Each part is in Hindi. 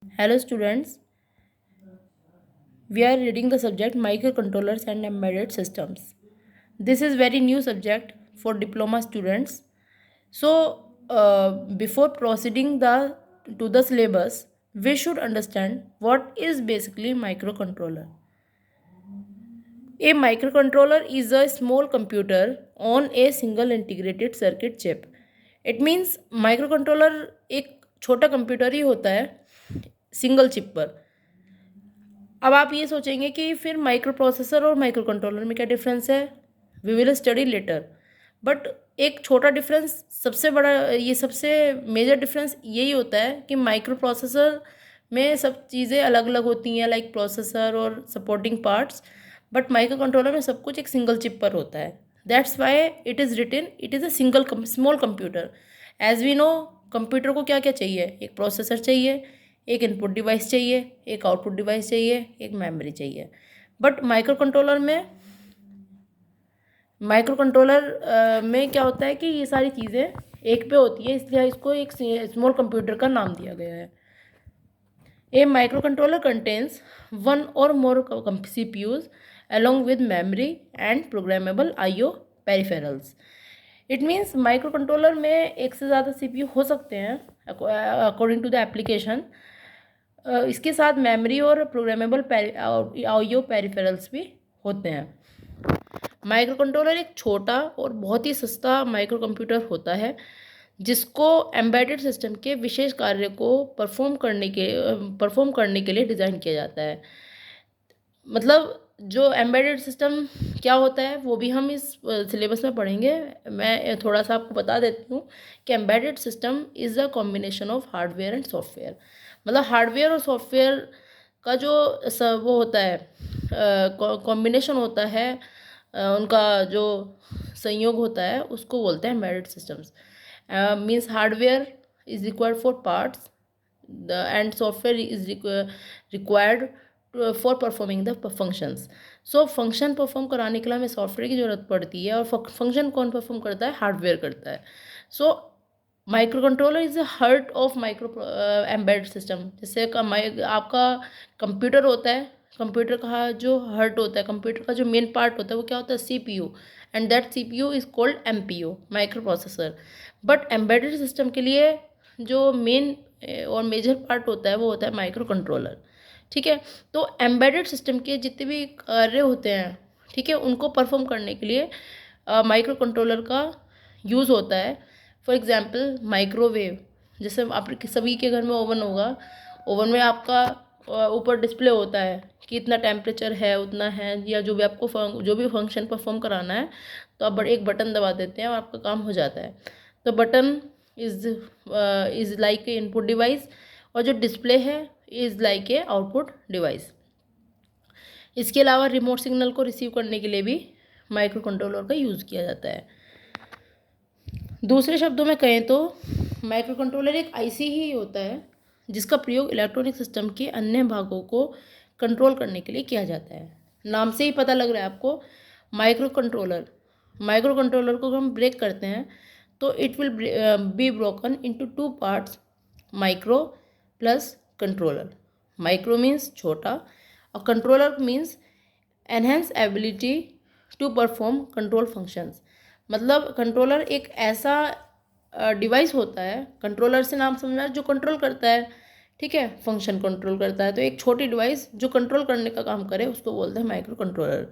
Hello students, we are reading the subject microcontrollers and embedded systems. This is very new subject for diploma students. So before proceeding to the syllabus, we should understand what is basically microcontroller. A microcontroller is a small computer on a single integrated circuit chip. It means microcontroller एक छोटा कंप्यूटर ही होता है सिंगल चिप पर। अब आप ये सोचेंगे कि फिर माइक्रो प्रोसेसर और माइक्रो कंट्रोलर में क्या डिफरेंस है। We will study later. But एक छोटा डिफरेंस, सबसे बड़ा, ये सबसे मेजर डिफरेंस यही होता है कि माइक्रो प्रोसेसर में सब चीज़ें अलग अलग होती हैं, लाइक प्रोसेसर और supporting parts. But microcontroller में सब कुछ एक सिंगल चिप पर होता है। That's why it is written it is a single small computer. As we know, computer को क्या क्या चाहिए, एक प्रोसेसर चाहिए, एक इनपुट डिवाइस चाहिए, एक आउटपुट डिवाइस चाहिए, एक मेमोरी चाहिए। बट माइक्रो कंट्रोलर में क्या होता है कि ये सारी चीज़ें एक पे होती है, इसलिए इसको एक स्मॉल कंप्यूटर का नाम दिया गया है। ए माइक्रो कंट्रोलर कंटेन्स वन और मोर CPUs along with memory and programmable IO peripherals. It means micro controller में एक से ज़्यादा CPU हो सकते हैं अकॉर्डिंग टू द एप्लीकेशन। इसके साथ मेमोरी और प्रोग्रामेबल IO पेरिफेरल्स भी होते हैं। माइक्रो कंट्रोलर एक छोटा और बहुत ही सस्ता माइक्रो कंप्यूटर होता है जिसको एम्बेडेड सिस्टम के विशेष कार्य को परफॉर्म करने के लिए डिज़ाइन किया जाता है। मतलब जो एम्बेडेड सिस्टम क्या होता है वो भी हम इस सिलेबस में पढ़ेंगे। मैं थोड़ा सा आपको बता देती हूँ कि embedded system is a combination of hardware and software. मतलब हार्डवेयर और सॉफ्टवेयर का जो वो होता है, कॉम्बिनेशन होता है, उनका जो संयोग होता है उसको बोलते हैं embedded systems. Means hardware is required for parts and software is required for performing the functions. So function perform कराने के लिए हमें सॉफ्टवेयर की ज़रूरत पड़ती है, और फंक्शन कौन परफॉर्म करता है, हार्डवेयर करता है। So micro controller is the heart of micro embedded system. जैसे आपका कंप्यूटर होता है, कंप्यूटर का जो हार्ट होता है, कंप्यूटर का जो मेन पार्ट होता है वो क्या होता है, CPU। And that CPU is called MPU, micro processor. But embedded system के लिए जो मेन और मेजर पार्ट होता है वो होता है माइक्रो कंट्रोलर। ठीक है। तो एम्बेडेड सिस्टम के जितने भी कार्य होते हैं, ठीक है, उनको परफॉर्म करने के लिए माइक्रो कंट्रोलर का यूज़ होता है। फॉर एग्जांपल माइक्रोवेव, जैसे आप सभी के घर में ओवन होगा। ओवन में आपका ऊपर डिस्प्ले होता है कि इतना टेम्परेचर है, उतना है, या जो भी आपको जो भी फंक्शन परफॉर्म कराना है तो आप एक बटन दबा देते हैं और आपका काम हो जाता है। तो button is like a input device, और जो डिस्प्ले है is like a output device. इसके अलावा रिमोट सिग्नल को रिसीव करने के लिए भी माइक्रो कंट्रोलर का यूज़ किया जाता है। दूसरे शब्दों में कहें तो माइक्रो कंट्रोलर एक IC ही होता है जिसका प्रयोग इलेक्ट्रॉनिक सिस्टम के अन्य भागों को कंट्रोल करने के लिए किया जाता है। नाम से ही पता लग रहा है आपको, माइक्रो कंट्रोलर। माइक्रो कंट्रोलर को हम ब्रेक करते हैं तो it will be broken into 2 parts, micro plus controller. Micro means छोटा और controller means enhance ability to perform control functions. मतलब कंट्रोलर एक ऐसा डिवाइस होता है, कंट्रोलर से नाम समझना, जो कंट्रोल करता है, ठीक है, फंक्शन कंट्रोल करता है। तो एक छोटी डिवाइस जो कंट्रोल करने का काम करे उसको बोलते हैं माइक्रो कंट्रोलर।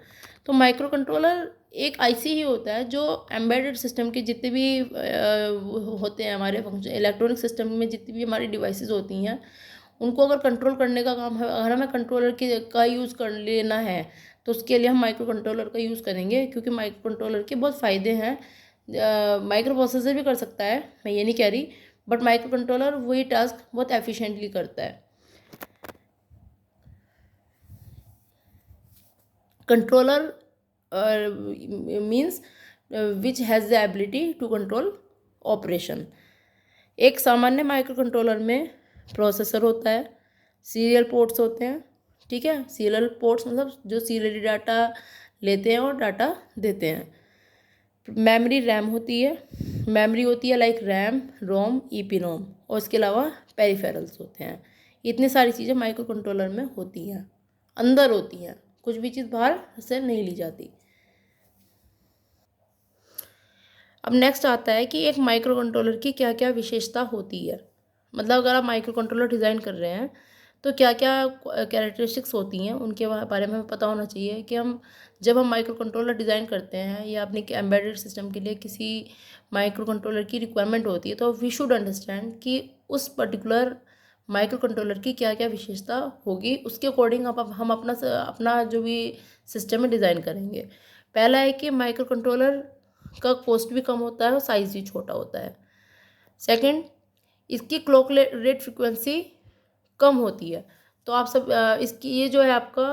तो माइक्रो कंट्रोलर एक IC ही होता है जो एम्बेडेड सिस्टम के जितने भी होते हैं हमारे फंक्शन, इलेक्ट्रॉनिक सिस्टम में जितनी भी हमारी डिवाइसेस होती हैं उनको अगर कंट्रोल करने का काम है, अगर हमें कंट्रोलर का यूज़ कर लेना है तो उसके लिए हम माइक्रो कंट्रोलर का यूज़ करेंगे, क्योंकि माइक्रो कंट्रोलर के बहुत फ़ायदे हैं। माइक्रो प्रोसेसर भी कर सकता है, मैं ये नहीं कह रही, बट माइक्रो कंट्रोलर वही टास्क बहुत एफिशिएंटली करता है। Controller means which has the ability to control operation. एक सामान्य माइक्रो कंट्रोलर में प्रोसेसर होता है, सीरियल पोर्ट्स होते हैं, ठीक है। सीरियल पोर्ट्स मतलब जो सीरियली डाटा लेते हैं और डाटा देते हैं। मेमोरी रैम होती है, मेमोरी होती है लाइक रैम, रोम, EPROM, और इसके अलावा पेरिफेरल्स होते हैं। इतनी सारी चीज़ें माइक्रो कंट्रोलर में होती हैं, अंदर होती हैं, कुछ भी चीज़ बाहर से नहीं ली जाती। अब नेक्स्ट आता है कि एक माइक्रो कंट्रोलर की क्या क्या विशेषता होती है। मतलब अगर आप माइक्रो कंट्रोलर डिज़ाइन कर रहे हैं तो क्या क्या कैरेक्टरिस्टिक्स होती हैं, उनके बारे में हमें पता होना चाहिए कि जब हम माइक्रो कंट्रोलर डिज़ाइन करते हैं या अपने एम्बेडेड सिस्टम के लिए किसी माइक्रो कंट्रोलर की रिक्वायरमेंट होती है, तो वी शुड अंडरस्टैंड कि उस पर्टिकुलर माइक्रो कंट्रोलर की क्या क्या विशेषता होगी, उसके अकॉर्डिंग हम अपना जो भी सिस्टम है डिज़ाइन करेंगे। पहला है कि माइक्रो कंट्रोलर का कॉस्ट भी कम होता है और साइज़ भी छोटा होता है। सेकंड, इसकी क्लॉक रेट फ्रिक्वेंसी कम होती है। तो आप सब इसकी ये जो है आपका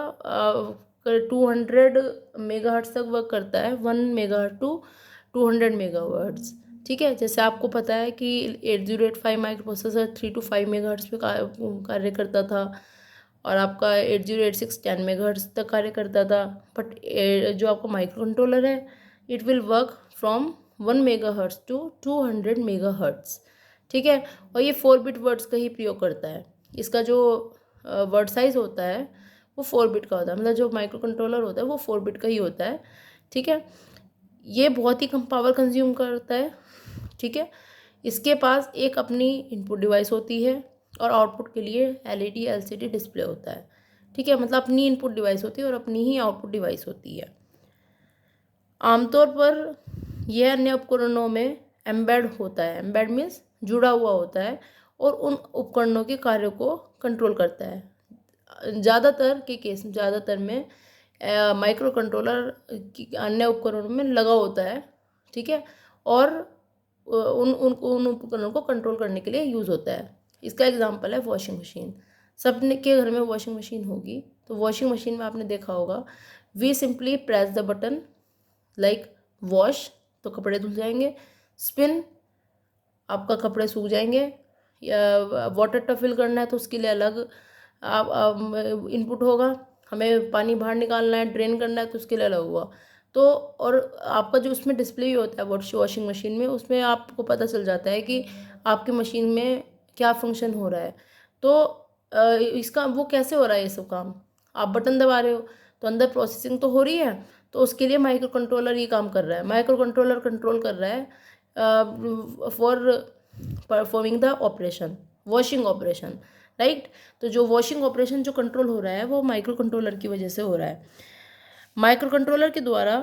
200 मेगाहर्ट्ज़ तक वर्क करता है, 1 मेगाहर्ट्ज़ टू 200 मेगाहर्ट्ज़। ठीक है, जैसे आपको पता है कि 8085 माइक्रो प्रोसेसर 3 to 5 मेगाहर्ट्ज़ पे कार्य करता था और आपका 8086 10 मेगाहर्ट्ज़ तक कार्य करता था। बट जो आपका माइक्रो कंट्रोलर है, it will work from 1 megahertz to 200 megahertz. ठीक है, और ये 4 बिट वर्ड्स का ही प्रयोग करता है। इसका जो वर्ड साइज़ होता है वो 4 बिट का होता है, मतलब जो माइक्रो कंट्रोलर होता है वो 4 बिट का ही होता है। ठीक है, ये बहुत ही कम पावर कंज्यूम करता है। ठीक है, इसके पास एक अपनी इनपुट डिवाइस होती है और आउटपुट के लिए एलईडी एलसीडी डिस्प्ले होता है। ठीक है, मतलब अपनी इनपुट डिवाइस होती है और अपनी ही आउटपुट डिवाइस होती है। आमतौर पर यह अन्य उपकरणों में एम्बेड होता है। एम्बेड मीन्स जुड़ा हुआ होता है और उन उपकरणों के कार्यों को कंट्रोल करता है। ज़्यादातर में माइक्रो कंट्रोलर अन्य उपकरणों में लगा होता है। ठीक है, और उन उपकरणों को कंट्रोल करने के लिए यूज़ होता है। इसका एग्जांपल है वॉशिंग मशीन। सबने के घर में वॉशिंग मशीन होगी, तो वॉशिंग मशीन में आपने देखा होगा, we simply press the button like wash, तो कपड़े धुल जाएंगे। स्पिन, आपका कपड़े सूख जाएंगे। या वाटर टब फिल करना है तो उसके लिए अलग आप इनपुट होगा। हमें पानी बाहर निकालना है, ड्रेन करना है तो उसके लिए अलग होगा। तो और आपका जो उसमें डिस्प्ले भी होता है वॉशिंग मशीन में, उसमें आपको पता चल जाता है कि आपकी मशीन में क्या फंक्शन हो रहा है। तो इसका वो कैसे हो रहा है ये सब काम, आप बटन दबा रहे हो तो अंदर प्रोसेसिंग तो हो रही है, तो उसके लिए माइक्रो कंट्रोलर ये काम कर रहा है। माइक्रो कंट्रोलर कंट्रोल कर रहा है for performing the operation, washing operation, right. तो जो वॉशिंग ऑपरेशन जो कंट्रोल हो रहा है वो माइक्रो कंट्रोलर की वजह से हो रहा है। माइक्रो कंट्रोलर के द्वारा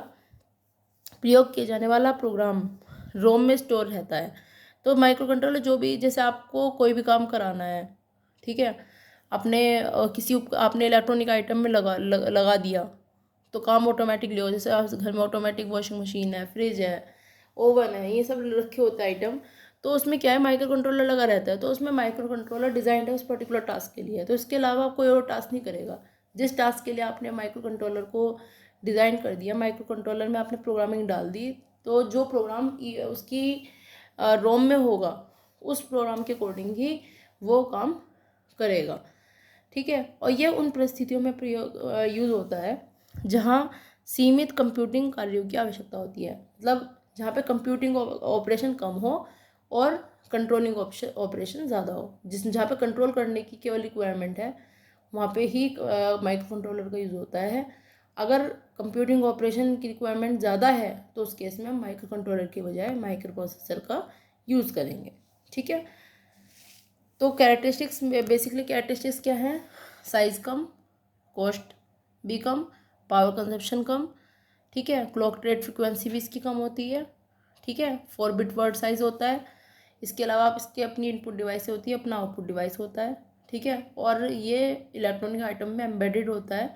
प्रयोग किए जाने वाला प्रोग्राम रोम में स्टोर रहता है। तो माइक्रो कंट्रोलर जो भी, जैसे आपको कोई भी काम कराना है, ठीक है, आपने इलेक्ट्रॉनिक आइटम में लगा दिया तो काम ऑटोमेटिकली हो। जैसे आप घर में ऑटोमेटिक वॉशिंग मशीन है, फ्रिज है, ओवन है, ये सब रखे होते हैं आइटम, तो उसमें क्या है, माइक्रो कंट्रोलर लगा रहता है। तो उसमें माइक्रो कंट्रोलर डिज़ाइन है उस पर्टिकुलर टास्क के लिए, तो इसके अलावा कोई और टास्क नहीं करेगा। जिस टास्क के लिए आपने माइक्रो कंट्रोलर को डिज़ाइन कर दिया, माइक्रो कंट्रोलर में आपने प्रोग्रामिंग डाल दी, तो जो प्रोग्राम उसकी रोम में होगा उस प्रोग्राम के अकॉर्डिंग ही वो काम करेगा। ठीक है, और ये उन परिस्थितियों में यूज़ होता है जहाँ सीमित कंप्यूटिंग कार्यों की आवश्यकता होती है। मतलब जहाँ पे कंप्यूटिंग ऑपरेशन कम हो और कंट्रोलिंग ऑपरेशन ज़्यादा हो, जहाँ पे कंट्रोल करने की केवल रिक्वायरमेंट है, वहाँ पे ही माइक्रो कंट्रोलर का यूज़ होता है। अगर कंप्यूटिंग ऑपरेशन की रिक्वायरमेंट ज़्यादा है तो उस केस में हम माइक्रो कंट्रोलर के बजाय माइक्रो प्रोसेसर का यूज़ करेंगे। ठीक है, तो कैरेक्टरिस्टिक्स, बेसिकली कैरेक्टरिस्टिक्स क्या है, साइज़ कम, कॉस्ट भी कम, पावर कंजप्शन कम, ठीक है, क्लॉक रेट फ्रिक्वेंसी भी इसकी कम होती है। ठीक है, 4 बिट वर्ड साइज़ होता है। इसके अलावा आप इसकी अपनी इनपुट डिवाइस होती है, अपना आउटपुट डिवाइस होता है। ठीक है, और ये इलेक्ट्रॉनिक आइटम में एम्बेडेड होता है।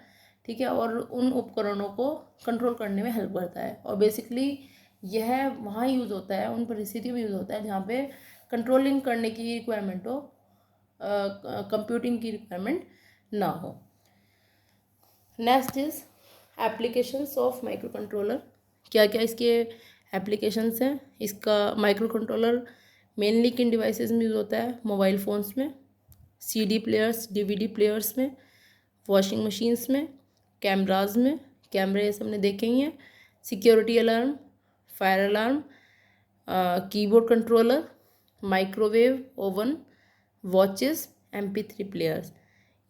ठीक है, और उन उपकरणों को कंट्रोल करने में हेल्प करता है। और बेसिकली यह वहाँ यूज़ होता है, उन परिस्थितियों में यूज़ होता है जहाँ पे कंट्रोलिंग करने की रिक्वायरमेंट हो, कंप्यूटिंग की रिक्वायरमेंट ना हो। Next is applications of micro controller. क्या क्या इसके एप्लीकेशंस हैं। इसका माइक्रो कंट्रोलर मेनली किन डिवाइसेस में यूज़ होता है, मोबाइल फ़ोन्स में, सीडी प्लेयर्स, डीवीडी प्लेयर्स में, वॉशिंग मशीन्स में, कैमराज में, कैमरे ये सब हमने देखे ही हैं, security alarm, fire alarm, keyboard controller, microwave oven, watches MP3 players,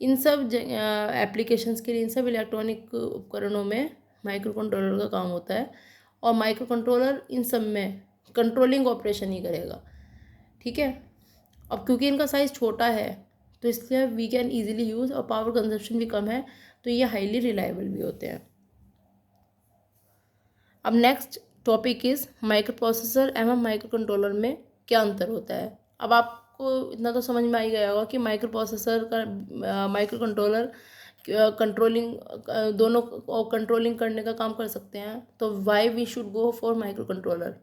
इन सब एप्लीकेशंस के लिए, इन सब इलेक्ट्रॉनिक उपकरणों में माइक्रो कंट्रोलर का काम होता है। और माइक्रो कंट्रोलर इन सब में कंट्रोलिंग ऑपरेशन ही करेगा, ठीक है। अब क्योंकि इनका साइज़ छोटा है तो इसलिए वी कैन ईजिली यूज़, और पावर कंजप्शन भी कम है, तो ये हाईली रिलायबल भी होते हैं। अब next topic is micro processor एवं माइक्रो कंट्रोलर में क्या अंतर होता है। अब आपको इतना तो समझ में आ ही गया होगा कि माइक्रो प्रोसेसर का माइक्रो कंट्रोलर कंट्रोलिंग दोनों कंट्रोलिंग करने का काम कर सकते हैं, तो why we should go for microcontroller.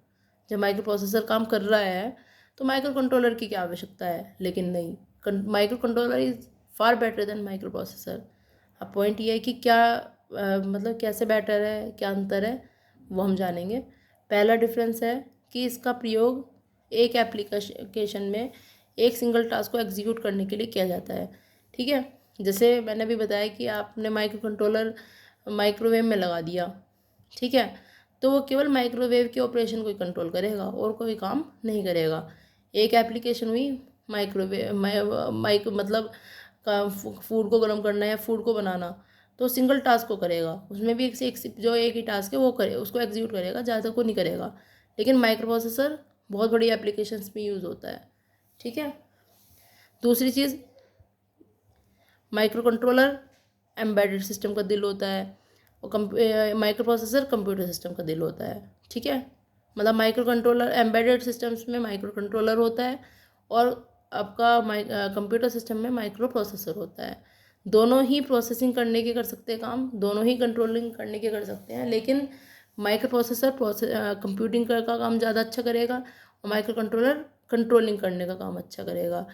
जब माइक्रो प्रोसेसर काम कर रहा है तो माइक्रो कंट्रोलर की क्या आवश्यकता है, लेकिन नहीं, micro controller is far better than micro processor. अब पॉइंट ये है कि क्या मतलब कैसे बेटर है, क्या अंतर है, वो हम जानेंगे। पहला डिफरेंस है कि इसका प्रयोग एक एप्लीकेशन में एक सिंगल टास्क को एग्जीक्यूट करने के लिए किया जाता है, ठीक है। जैसे मैंने अभी बताया कि आपने माइक्रो कंट्रोलर माइक्रोवेव में लगा दिया, ठीक है, तो वो केवल माइक्रोवेव के ऑपरेशन को ही कंट्रोल करेगा और कोई काम नहीं करेगा। एक एप्लीकेशन हुई माइक्रोवेव माइक्रो मतलब फूड को गर्म करना या फूड को बनाना, तो सिंगल टास्क को करेगा, उसमें भी जो एक ही टास्क है वो करे, उसको एग्जीक्यूट करेगा, ज़्यादा को नहीं करेगा। लेकिन माइक्रो प्रोसेसर बहुत बड़ी एप्लीकेशंस में यूज़ होता है, ठीक है। दूसरी चीज़, माइक्रो कंट्रोलर एम्बेडेड सिस्टम का दिल होता है और माइक्रो प्रोसेसर कंप्यूटर सिस्टम का दिल होता है, ठीक है। मतलब माइक्रो कंट्रोलर एम्बेडेड सिस्टम्स में माइक्रो कंट्रोलर होता है और आपका कंप्यूटर सिस्टम में माइक्रो प्रोसेसर होता है। दोनों ही प्रोसेसिंग करने के कर सकते हैं काम, दोनों ही कंट्रोलिंग करने के कर सकते हैं, लेकिन माइक्रो प्रोसेसर कंप्यूटिंग का काम ज़्यादा अच्छा करेगा और माइक्रो कंट्रोलर कंट्रोलिंग करने का काम अच्छा करेगा।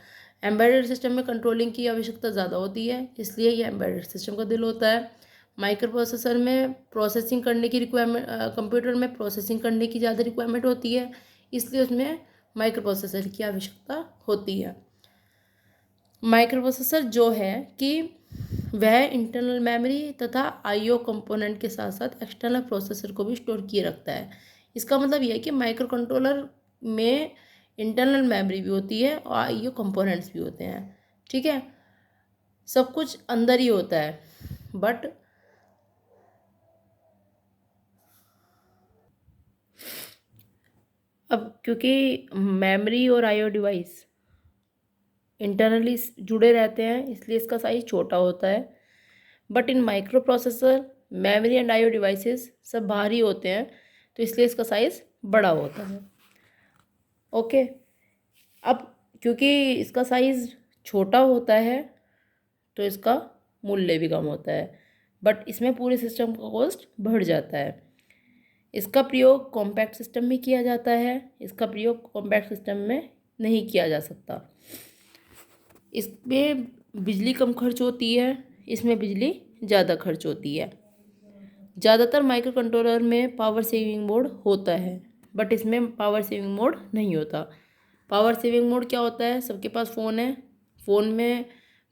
एम्बेडेड सिस्टम में कंट्रोलिंग की आवश्यकता ज़्यादा होती है, इसलिए ये एम्बेडेड सिस्टम का दिल होता है। माइक्रो प्रोसेसर में प्रोसेसिंग करने की रिक्वायरमेंट, कंप्यूटर में प्रोसेसिंग करने की ज़्यादा रिक्वायरमेंट होती है, इसलिए उसमें माइक्रो प्रोसेसर की आवश्यकता होती है। माइक्रो प्रोसेसर जो है कि वह इंटरनल मेमोरी तथा आईओ कंपोनेंट के साथ साथ एक्सटर्नल प्रोसेसर को भी स्टोर किए रखता है। इसका मतलब यह है कि माइक्रो कंट्रोलर में इंटरनल मेमोरी भी होती है और आईओ कंपोनेंट्स भी होते हैं, ठीक है। सब कुछ अंदर ही होता है, बट अब क्योंकि मेमोरी और आईओ डिवाइस इंटरनली जुड़े रहते हैं इसलिए इसका साइज छोटा होता है, but in micro processor memory and IO devices सब बाहरी होते हैं, तो इसलिए इसका साइज़ बड़ा होता है, ओके। अब क्योंकि इसका साइज़ छोटा होता है तो इसका मूल्य भी कम होता है, बट इसमें पूरे सिस्टम का कॉस्ट बढ़ जाता है। इसका प्रयोग कॉम्पैक्ट सिस्टम में किया जाता है, इसका प्रयोग कॉम्पैक्ट सिस्टम में नहीं किया जा सकता। इसमें बिजली कम खर्च होती है, इसमें बिजली ज़्यादा खर्च होती है। ज़्यादातर माइक्रो कंट्रोलर में पावर सेविंग मोड होता है, बट इसमें पावर सेविंग मोड नहीं होता। पावर सेविंग मोड क्या होता है, सबके पास फ़ोन है, फ़ोन में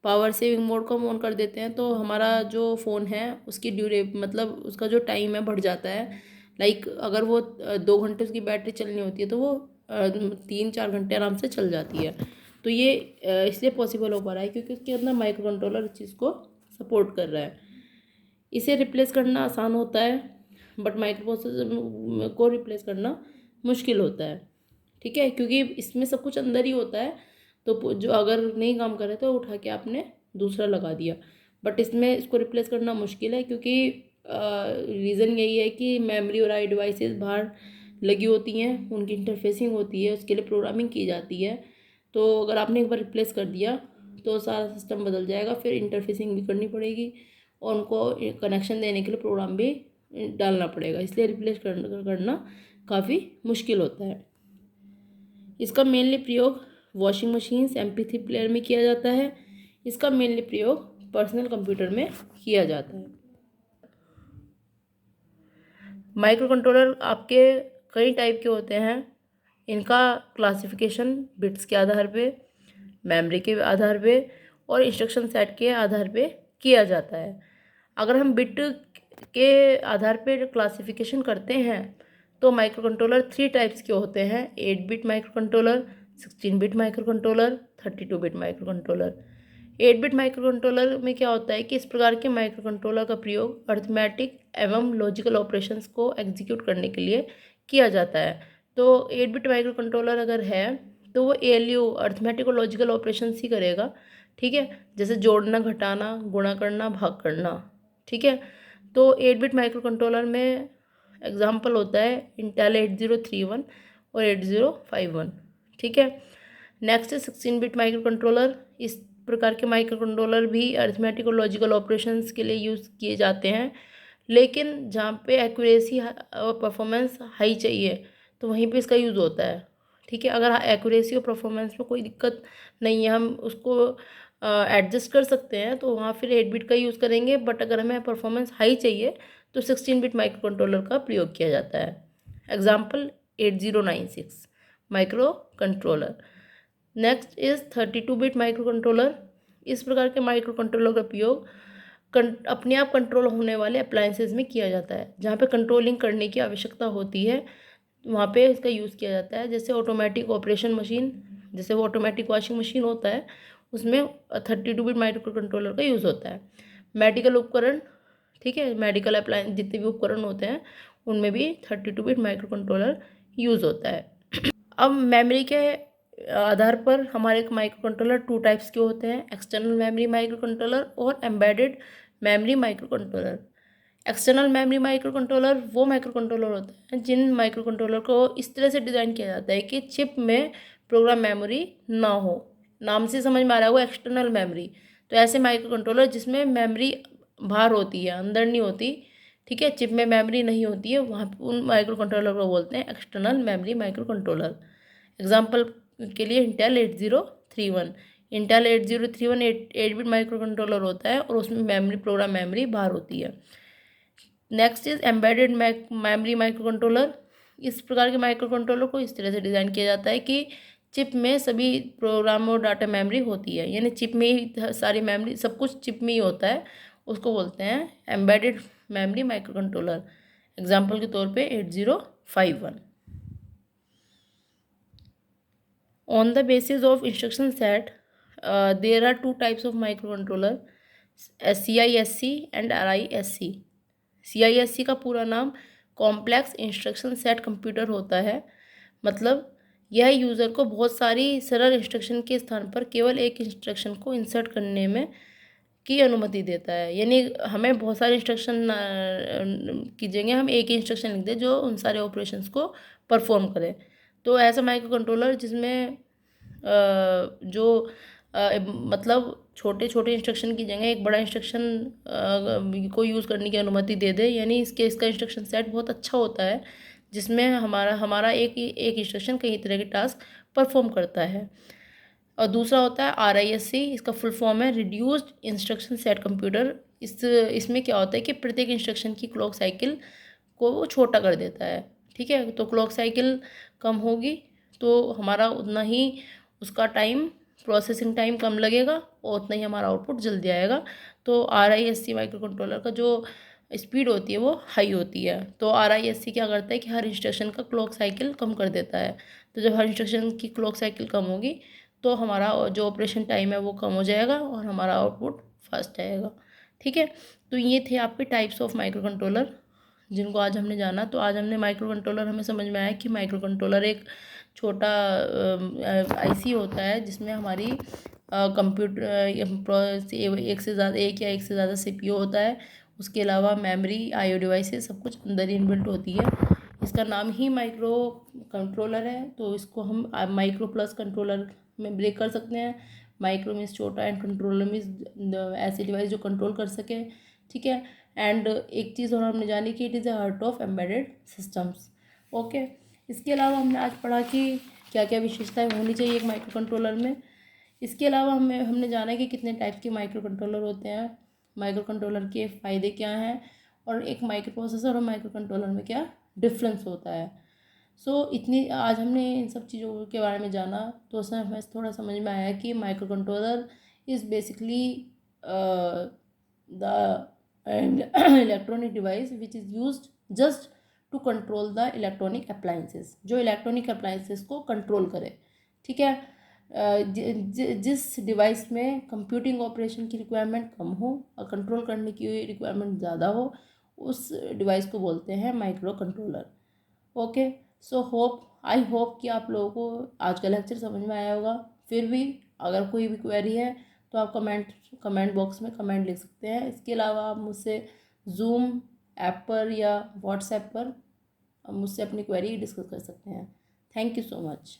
पावर सेविंग मोड को हम ऑन कर देते हैं तो हमारा जो फ़ोन है उसकी मतलब उसका जो टाइम है बढ़ जाता है। लाइक अगर वो 2 घंटे उसकी बैटरी चलनी होती है तो वो 3-4 घंटे आराम से चल जाती है। तो ये इसलिए पॉसिबल हो पा रहा है क्योंकि उसके अंदर माइक्रो कंट्रोलर इस चीज़ को सपोर्ट कर रहा है। इसे रिप्लेस करना आसान होता है, बट माइक्रो प्रोसेसर को रिप्लेस करना मुश्किल होता है, ठीक है, क्योंकि इसमें सब कुछ अंदर ही होता है। तो जो अगर नहीं काम करे तो उठा के आपने दूसरा लगा दिया, बट इसमें इसको रिप्लेस करना मुश्किल है क्योंकि रीज़न यही है कि मेमोरी और आई डिवाइसेस बाहर लगी होती हैं, उनकी इंटरफेसिंग होती है, उसके लिए प्रोग्रामिंग की जाती है। तो अगर आपने एक बार रिप्लेस कर दिया तो सारा सिस्टम बदल जाएगा, फिर इंटरफेसिंग भी करनी पड़ेगी और उनको कनेक्शन देने के लिए प्रोग्राम भी डालना पड़ेगा, इसलिए रिप्लेस करना काफ़ी मुश्किल होता है। इसका मेनली प्रयोग वॉशिंग मशीन्स MP3 प्लेयर में किया जाता है। इसका मेनली प्रयोग पर्सनल कंप्यूटर में किया जाता है। माइक्रो कंट्रोलर आपके कई टाइप के होते हैं। इनका क्लासिफिकेशन बिट्स के आधार पे, मेमोरी के आधार पे और इंस्ट्रक्शन सेट के आधार पे किया जाता है। अगर हम बिट के आधार पे क्लासिफिकेशन करते हैं तो माइक्रो कंट्रोलर 3 टाइप्स के होते हैं: 8 bit micro controller, 16 bit micro controller, 32 bit micro controller. 8 bit micro controller में क्या होता है कि इस प्रकार के माइक्रो कंट्रोलर का प्रयोग अर्थमेटिक एवं लॉजिकल ऑपरेशंस को एग्जीक्यूट करने के लिए किया जाता है। तो 8 बिट माइक्रो कंट्रोलर अगर है तो वो ALU अर्थमेटिक और लॉजिकल ऑपरेशंस ही करेगा, ठीक है, जैसे जोड़ना, घटाना, गुणा करना, भाग करना, ठीक है। तो 8 बिट माइक्रो कंट्रोलर में एग्जाम्पल होता है इंटेल 8031 और 8051, ठीक है। नेक्स्ट है 16 बिट माइक्रो कंट्रोलर। इस प्रकार के माइक्रो कंट्रोलर भी अरिथमेटिक और लॉजिकल ऑपरेशंस के लिए यूज़ किए जाते हैं, लेकिन जहाँ पे एक्यूरेसी और परफॉर्मेंस हाई चाहिए तो वहीं पे इसका यूज़ होता है, ठीक है। अगर एक्यूरेसी और परफॉर्मेंस में कोई दिक्कत नहीं है, हम उसको एडजस्ट कर सकते हैं, तो वहाँ फिर 8 बिट का यूज़ करेंगे। बट अगर हमें परफॉर्मेंस हाई चाहिए तो 16 बिट माइक्रो कंट्रोलर का प्रयोग किया जाता है। Example 8096 micro controller. Next is 32 bit micro controller. इस प्रकार के माइक्रो कंट्रोलर का उपयोग अपने आप कंट्रोल होने वाले अप्लायंसेज में किया जाता है, जहाँ पे कंट्रोलिंग करने की आवश्यकता होती है, वहाँ पे इसका यूज़ किया जाता है। जैसे ऑटोमेटिक ऑपरेशन मशीन, जैसे वो ऑटोमेटिक वॉशिंग मशीन होता है, उसमें 32 बिट माइक्रो कंट्रोलर का यूज़ होता है। मेडिकल उपकरण, ठीक है, मेडिकल अप्लायंस जितने भी उपकरण होते हैं उनमें भी 32 बिट माइक्रो कंट्रोलर यूज़ होता है। अब मेमोरी के आधार पर हमारे माइक्रो कंट्रोलर 2 टाइप्स के होते हैं, एक्सटर्नल मेमोरी माइक्रो कंट्रोलर और embedded memory micro controller. External memory micro controller वो माइक्रो कंट्रोलर होते हैं जिन माइक्रो कंट्रोलर को इस तरह से डिज़ाइन किया जाता है कि चिप में प्रोग्राम मेमोरी ना हो। नाम से समझ में आ रहा है वो एक्सटर्नल मेमोरी। तो ऐसे माइक्रो कंट्रोलर जिसमें मेमोरी बाहर होती है, अंदर नहीं होती, ठीक है, चिप में मेमोरी नहीं होती है, वहाँ उन माइक्रो कंट्रोलर को बोलते हैं external memory micro controller. Example के लिए Intel 8031। Intel 8031 8 bit micro controller होता है और उसमें मेमोरी, प्रोग्राम मेमोरी बाहर होती है। Next is embedded memory micro controller. इस प्रकार के माइक्रो कंट्रोलर को इस तरह से डिज़ाइन किया जाता है कि चिप में सभी प्रोग्राम और डाटा मेमोरी होती है, यानी चिप में ही सारी मेमोरी, सब कुछ चिप में ही होता है, उसको बोलते हैं embedded memory micro controller. Example के तौर पे 8051। On the basis of instruction set, there are 2 types of microcontroller, CISC and RISC. CISC का पूरा नाम कॉम्प्लेक्स इंस्ट्रक्शन सेट कंप्यूटर होता है। मतलब यह यूज़र को बहुत सारी सरल इंस्ट्रक्शन के स्थान पर केवल एक इंस्ट्रक्शन को इंसर्ट करने में की अनुमति देता है। यानी हमें बहुत सारे इंस्ट्रक्शन की जगह हम एक ही इंस्ट्रक्शन लिख दें जो उन सारे ऑपरेशंस को परफॉर्म करे। तो ऐसा माइक्रो कंट्रोलर जिसमें जो मतलब छोटे छोटे इंस्ट्रक्शन की जगह एक बड़ा इंस्ट्रक्शन को यूज़ करने की अनुमति दे दे, यानी इसका इंस्ट्रक्शन सेट बहुत अच्छा होता है, जिसमें हमारा एक इंस्ट्रक्शन कई तरह के टास्क परफॉर्म करता है। और दूसरा होता है RISC। इसका फुल फॉर्म है रिड्यूस्ड इंस्ट्रक्शन सेट कंप्यूटर। इसमें क्या होता है कि प्रत्येक इंस्ट्रक्शन की क्लॉक साइकिल को वो छोटा कर देता है, ठीक है। तो क्लॉक साइकिल कम होगी तो हमारा उतना ही उसका टाइम, प्रोसेसिंग टाइम कम लगेगा और उतना ही हमारा आउटपुट जल्दी आएगा। तो RISC माइक्रो कंट्रोलर का जो स्पीड होती है वो हाई होती है। तो RISC क्या करता है कि हर इंस्ट्रक्शन का क्लॉक साइकिल कम कर देता है। तो जब हर इंस्ट्रक्शन की क्लॉक साइकिल कम होगी तो हमारा जो ऑपरेशन टाइम है वो कम हो जाएगा और हमारा आउटपुट फास्ट आएगा, ठीक है। तो ये थे आपके टाइप्स ऑफ माइक्रो कंट्रोलर जिनको आज हमने जाना। तो आज हमने माइक्रो कंट्रोलर, हमें समझ में आया कि माइक्रो कंट्रोलर एक छोटा IC होता है जिसमें हमारी कंप्यूटर एक या एक से ज़्यादा CPU होता है। उसके अलावा मेमोरी, IO डिवाइसेस सब कुछ अंदर ही इनबिल्ट होती है। इसका नाम ही माइक्रो कंट्रोलर है, तो इसको हम माइक्रो प्लस कंट्रोलर में ब्रेक कर सकते हैं। माइक्रो मीन्स छोटा एंड कंट्रोलर मीन्स ऐसी डिवाइस जो कंट्रोल कर सके, ठीक है। एंड एक चीज़ और हमने जानी कि it is the heart of embedded systems, okay. इसके अलावा हमने आज पढ़ा कि क्या क्या विशेषताएं होनी चाहिए एक माइक्रो कंट्रोलर में। इसके अलावा हमने जाना कि कितने टाइप्स के माइक्रो कंट्रोलर होते हैं, माइक्रो कंट्रोलर के फ़ायदे क्या हैं, और एक माइक्रो प्रोसेसर और माइक्रो कंट्रोलर में क्या डिफरेंस होता है। सो इतनी आज हमने इन सब चीज़ों के बारे में जाना, तो उसमें हमें थोड़ा समझ में आया कि microcontroller is basically the electronic device which is used just to control the electronic appliances, जो इलेक्ट्रॉनिक अप्लाइंसेस को कंट्रोल करे, ठीक है। जिस डिवाइस में कंप्यूटिंग ऑपरेशन की रिक्वायरमेंट कम हो और कंट्रोल करने की रिक्वायरमेंट ज़्यादा हो, उस डिवाइस को बोलते हैं micro controller. Okay, so I hope कि आप लोगों को आज का लेक्चर समझ में आया होगा। फिर भी अगर कोई भी क्वेरी है तो आप कमेंट बॉक्स में कमेंट लिख सकते हैं। इसके अलावा आप मुझसे जूम ऐप पर या व्हाट्सएप पर मुझसे अपनी क्वेरी डिस्कस कर सकते हैं। Thank you so much.